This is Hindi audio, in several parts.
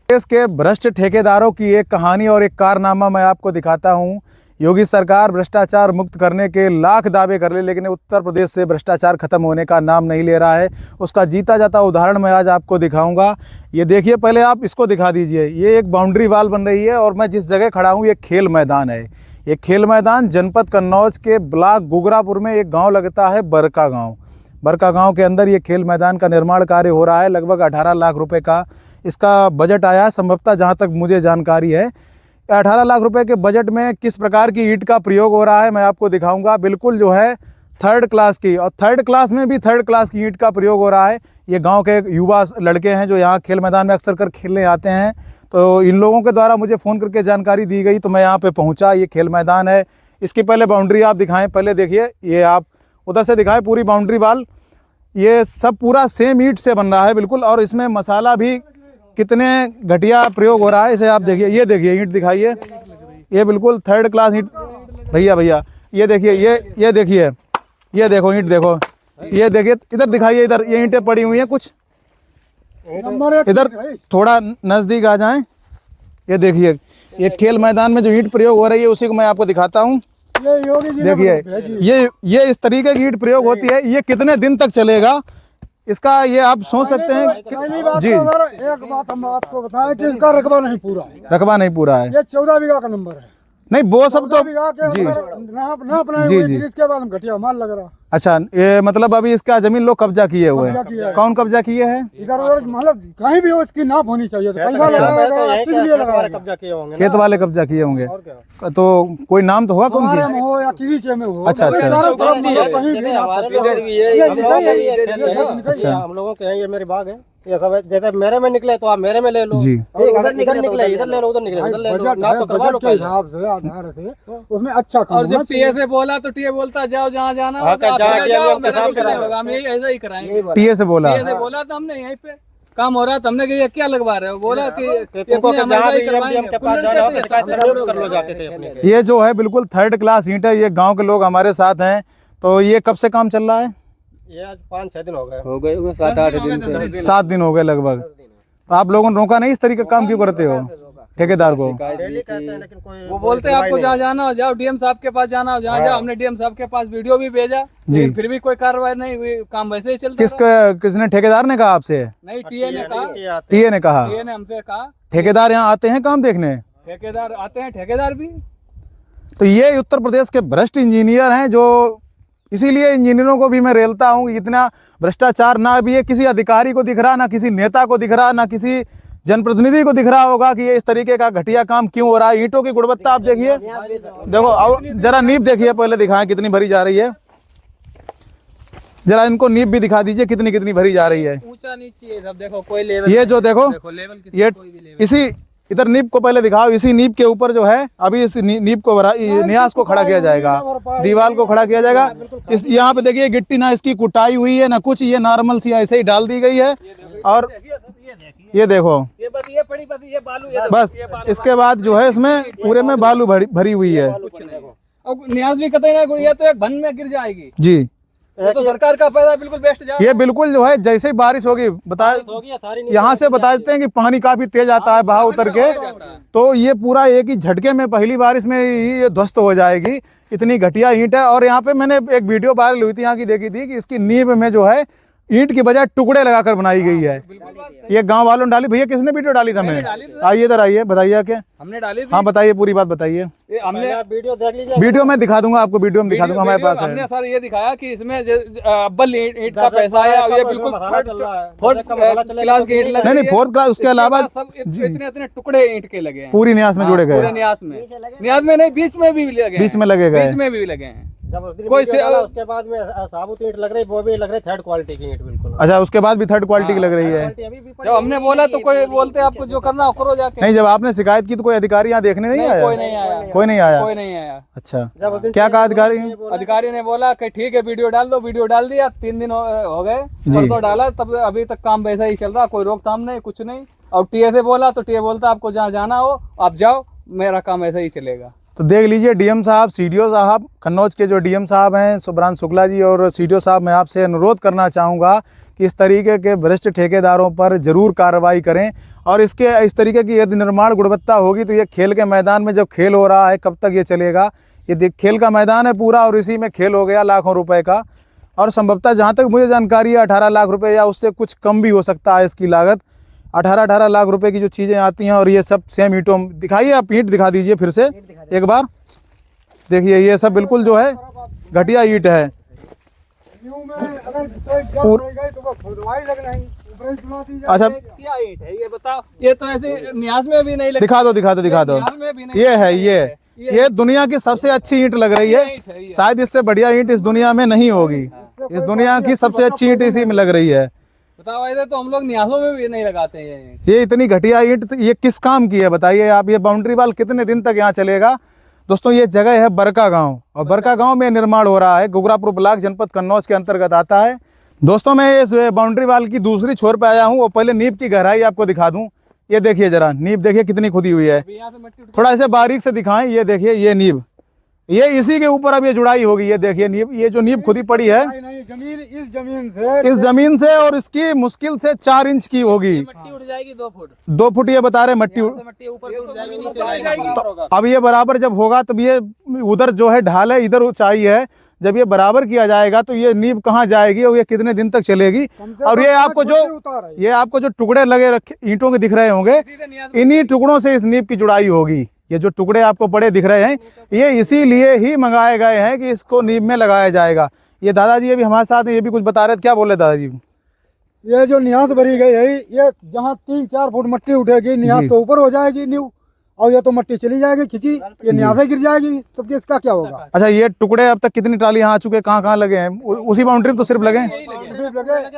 देश के भ्रष्ट ठेकेदारों की एक कहानी और एक कारनामा मैं आपको दिखाता हूं। योगी सरकार भ्रष्टाचार मुक्त करने के लाख दावे कर ले, लेकिन उत्तर प्रदेश से भ्रष्टाचार खत्म होने का नाम नहीं ले रहा है। उसका जीता जाता उदाहरण मैं आज आपको दिखाऊंगा। ये देखिए, पहले आप इसको दिखा दीजिए। ये एक बाउंड्री वाल बन रही है और मैं जिस जगह खड़ा हूँ ये खेल मैदान है। ये खेल मैदान जनपद कन्नौज के ब्लॉक गुगरापुर में एक गाँव लगता है बरका गाँव। बरका गांव के अंदर ये खेल मैदान का निर्माण कार्य हो रहा है। लगभग 18 लाख रुपए का इसका बजट आया है। संभवतः जहां तक मुझे जानकारी है 18 लाख रुपए के बजट में किस प्रकार की ईंट का प्रयोग हो रहा है मैं आपको दिखाऊंगा। बिल्कुल जो है थर्ड क्लास की, और थर्ड क्लास में भी थर्ड क्लास की ईंट का प्रयोग हो रहा है। ये गाँव के युवा लड़के हैं जो यहाँ खेल मैदान में अक्सर कर खेलने आते हैं। तो इन लोगों के द्वारा मुझे फ़ोन करके जानकारी दी गई तो मैं यहाँ पर पहुँचा। ये खेल मैदान है। इसकी पहले बाउंड्री आप दिखाएँ, पहले देखिए। ये आप उधर से दिखाएं पूरी बाउंड्री वाल। ये सब पूरा सेम ईंट से बन रहा है बिल्कुल, और इसमें मसाला भी कितने घटिया प्रयोग हो रहा है इसे आप देखिए। ये देखिए ईंट दिखाइए, ये बिल्कुल थर्ड क्लास ईंट। भैया ये देखिए, ये देखिए, ये देखो ईंट देखो, ये देखिए। इधर दिखाइए, इधर ये ईंटें पड़ी हुई हैं कुछ। इधर थोड़ा नज़दीक आ जाएं। ये देखिए, ये खेल मैदान में जो ईंट प्रयोग हो रही है उसी को मैं आपको दिखाता हूँ। देखिए, ये इस तरीके की ईंट प्रयोग होती है। ये कितने दिन तक चलेगा इसका ये आप सोच सकते हैं जी। एक बात हम आपको बताएं कि इसका रकबा नहीं पूरा है। रकबा नहीं पूरा है। ये 14 बीघा का नंबर है। नहीं वो सब तो जी जी। इसके बाद हम घटिया माल लग रहा। अच्छा, ये मतलब अभी इसका जमीन लोग कब्जा किए हुए हैं। कौन कब्जा किए हैं? इधर उधर मतलब कहीं भी हो इसकी नाप होनी चाहिए। पैसा लगाया कब्जा किए होंगे, खेत वाले कब्जा किए होंगे। तो कोई नाम तो होगा कौन में हो या किसी के में हो। अच्छा अच्छा, हम लोगों के ये मेरे बाग है। ये सब जैसे मेरे में निकले तो आप मेरे में ले लो। जी। इधर निकले, इधर ले लो, उधर निकले, उधर ले लो। ना तो करवा लो हिसाब से आधार से उसमें अच्छा। और जब टीए से बोला तो टीए बोलता जाओ जहाँ जाना होगा, हम यही ऐसा ही कराएंगे। टीए से बोला? टीए से बोला तो हमने यहीं पे काम हो रहा है। हमने कहा क्या लगवा रहे हो? बोला कि ये जो है बिल्कुल थर्ड क्लास ईंट है। ये गाँव के लोग हमारे साथ हैं। तो ये कब से काम चल रहा है? ये आज 5-6 दिन हो गए 7-8 दिन 7 दिन हो गए लगभग। तो आप लोगों ने रोका नहीं? इस तरीके का काम क्यों करते हो ठेकेदार को? डेली कहते हैं लेकिन कोई वो बोलते हैं आपको जहाँ जाना हो जाओ, डीएम साहब के पास जाना हो जहाँ जाओ। हमने डीएम साहब के पास वीडियो भी भेजा जी, फिर भी कोई कार्रवाई नहीं हुई। काम वैसे ही चलता। किसने? ठेकेदार ने कहा आपसे? नहीं, टीए ने कहा। टीए ने कहा? टीए ने हमसे कहा। ठेकेदार यहाँ आते हैं काम देखने? ठेकेदार आते हैं, ठेकेदार भी। तो ये उत्तर प्रदेश के भ्रष्ट इंजीनियर हैं जो, इसीलिए इंजीनियरों को भी मैं रेलता हूँ। इतना भ्रष्टाचार ना भी ये किसी अधिकारी को दिख रहा, ना किसी नेता को दिख रहा, ना किसी जनप्रतिनिधि को दिख रहा होगा कि ये इस तरीके का घटिया काम क्यों हो रहा है। ईंटों की गुणवत्ता आप देखिए, देखो। और जरा नींव देखिए, पहले दिखाएं कितनी भरी जा रही है। जरा इनको नींव भी दिखा दीजिए कितनी कितनी भरी जा रही है। ऊंचा नीचे है सब देखो, कोई लेवल। ये जो देखो ये इसी इधर नींव को पहले दिखाओ। इसी नींव के ऊपर जो है अभी इस नींव को न्यास को खड़ा किया जाएगा, दीवार को खड़ा किया जाएगा। इस यहाँ पे देखिए गिट्टी ना इसकी कुटाई हुई है ना कुछ, ये नॉर्मल सी ऐसे ही डाल दी गई है। और ये देखो, ये बालू, बस इसके बाद जो है इसमें पूरे में बालू भरी हुई है। न्यास भी कतई ना, ये तो एक भन में गिर जाएगी जी। ये तो सरकार का पैसा बिल्कुल वेस्ट जाएगा। ये बिल्कुल जो है जैसे ही बारिश होगी यहाँ से बता देते हैं कि पानी काफी तेज आता है बहाव उतर के, तो ये पूरा एक ही झटके में पहली बारिश में ये ध्वस्त हो जाएगी। इतनी घटिया ईंट है। और यहाँ पे मैंने एक वीडियो वायरल हुई थी यहाँ की, देखी थी कि इसकी नींव में जो है ईंट की बजाय टुकड़े लगाकर बनाई गई है। ये गांव वालों ने डाली। भैया किसने वीडियो डाली था? मैंने। आइए इधर आइए, बताइए क्या हमने डाली थी। हाँ बताइए, पूरी बात बताइए। हमने वीडियो देख लीजिए। वीडियो में दिखा दूंगा आपको, वीडियो में दिखा दूंगा हमारे पास है। हमने सर ये दिखाया कि इसमें अव्वल ईंट का पैसा है। ये बिल्कुल फोर्थ क्लास की ईंट लगी। नहीं, फोर्थ क्लास। उसके अलावा इतने टुकड़े ईंट के लगे हैं। पूरी न्यास में जुड़े गए? पूरे न्यास में नहीं, बीच में भी लगे, बीच में लगे गए, बीच में भी लगे हैं। जब उस दिन कोई उसके बाद में साबुत ईंट लग रही, वो भी लग रही थर्ड क्वालिटी की ईंट बिल्कुल। अच्छा, उसके बाद भी थर्ड क्वालिटी की लग रही है। जब हमने बोला तो कोई बोलते आपको जो करना हो करो जाके। नहीं, जब आपने शिकायत की तो कोई अधिकारी यहाँ देखने नहीं आया? कोई नहीं आया। कोई नहीं आया? कोई नहीं आया। अच्छा, क्या कहा अधिकारी? अधिकारी ने बोला कि ठीक है वीडियो डाल दो। वीडियो डाल दिया, 3 दिन हो गए, तो डाला। तब अभी तक काम वैसा ही चल रहा, कोई रोकथाम नहीं, कुछ नहीं। और टीए से बोला तो टीए बोलता आपको जहाँ जाना हो आप जाओ, मेरा काम ऐसा ही चलेगा। तो देख लीजिए, डीएम साहब, सीडीओ साहब, कन्नौज के जो डीएम साहब हैं सुब्रांत शुक्ला जी, और सीडीओ साहब, मैं आपसे अनुरोध करना चाहूँगा कि इस तरीके के भ्रष्ट ठेकेदारों पर ज़रूर कार्रवाई करें और इसके इस तरीके की यदि निर्माण गुणवत्ता होगी तो ये खेल के मैदान में जब खेल हो रहा है कब तक ये चलेगा। ये देख खेल का मैदान है पूरा और इसी में खेल हो गया लाखों रुपए का, और संभवतः जहाँ तक मुझे जानकारी है 18 लाख रुपए या उससे कुछ कम भी हो सकता है इसकी लागत। 18 लाख रुपए की जो चीज़ें आती हैं, और ये सब सेम ईंटों में दिखाइए, आप ईंट दिखा दीजिए फिर से एक बार। देखिए ये सब बिल्कुल जो है घटिया ईंट है। यूं में अगर कोई जब हो गई तो वो खुदवाई लगना ही ऊपर ही चुना दी जाए। अच्छा क्या ईंट है ये बताओ, ये तो ऐसे न्याज में भी नहीं लगती। दिखा दो दिखा दो दिखा दो। न्याज में भी नहीं ये है लगती ये दुनिया की सबसे अच्छी ईंट लग रही है। शायद इससे बढ़िया ईंट इस दुनिया में नहीं होगी। इस दुनिया की सबसे अच्छी ईंट इसी में लग रही है। बताओ, ऐसे तो हम लोग न्याजों में भी नहीं लगाते हैं ये इतनी घटिया ईंट तो ये किस काम की है बताइए आप। ये बाउंड्री वाल कितने दिन तक यहाँ चलेगा। दोस्तों ये जगह है बरका गांव, और बरका गांव में निर्माण हो रहा है। गुगरापुर ब्लॉक जनपद कन्नौज के अंतर्गत आता है। दोस्तों मैं इस बाउंड्री वाल की दूसरी छोर पे आया हूँ, और पहले नींव की गहराई आपको दिखा दूं। ये देखिए जरा, नींव देखिए कितनी खुदी हुई है। यहाँ से मिट्टी थोड़ा ऐसे बारीक से दिखाएं। ये देखिए ये नींव, ये इसी के ऊपर अब ये जुड़ाई होगी। ये देखिए नींव, ये जो नींव खुदी पड़ी है नहीं जमीन इस जमीन से, और इसकी मुश्किल से 4 इंच की होगी। मिट्टी उड़ जाएगी 2 फुट, 2 फुट ये बता रहे मट्टी। मिट्टी ऊपर से उड़ जाएगी, नीचे जाएगी। अब ये बराबर जब होगा तब ये उधर जो है ढाल है, इधर ऊंचाई है, जब ये बराबर किया जाएगा तो ये नींव कहाँ जाएगी और ये कितने दिन तक चलेगी। और ये आपको जो टुकड़े लगे रखे ईंटों के दिख रहे होंगे, इन्हीं टुकड़ों से इस नींव की जुड़ाई होगी। ये जो टुकड़े आपको बड़े दिख रहे हैं ये इसीलिए ही मंगाए गए हैं कि इसको नींव में लगाया जाएगा। ये दादाजी अभी हमारे साथ हैं, ये भी कुछ बता रहे थे, क्या बोले दादाजी? ये जो निहात भरी गई है, ये जहाँ 3-4 फुट मिट्टी उठेगी निहात तो ऊपर हो जाएगी नींव, और ये तो मिट्टी चली जाएगी खिंची, ये निहाते गिर जाएगी, तो इसका क्या होगा। अच्छा ये टुकड़े अब तक कितनी ट्राली यहाँ आ चुके, कहाँ लगे हैं? उसी बाउंड्री में तो सिर्फ लगे,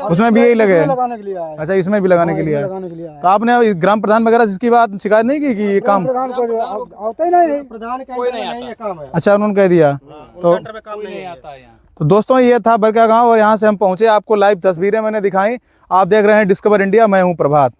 उसमें भी यही लगे हैं? लगाने के लिए आया है। अच्छा इसमें भी लगाने के लिए है। लगाने के लिए आया है। तो आपने ग्राम प्रधान वगैरह इसकी बात शिकायत नहीं की कि ये काम? प्रधान को आता ही नहीं। प्रधान का नहीं ये काम है। अच्छा उन्होंने कह दिया तो सेंटर में काम नहीं आता है यहाँ। तो दोस्तों ये था बरका गांव, और यहाँ से हम पहुंचे, आपको लाइव तस्वीरें मैंने दिखाई। आप देख रहे हैं डिस्कवर इंडिया, मैं हूं प्रभात।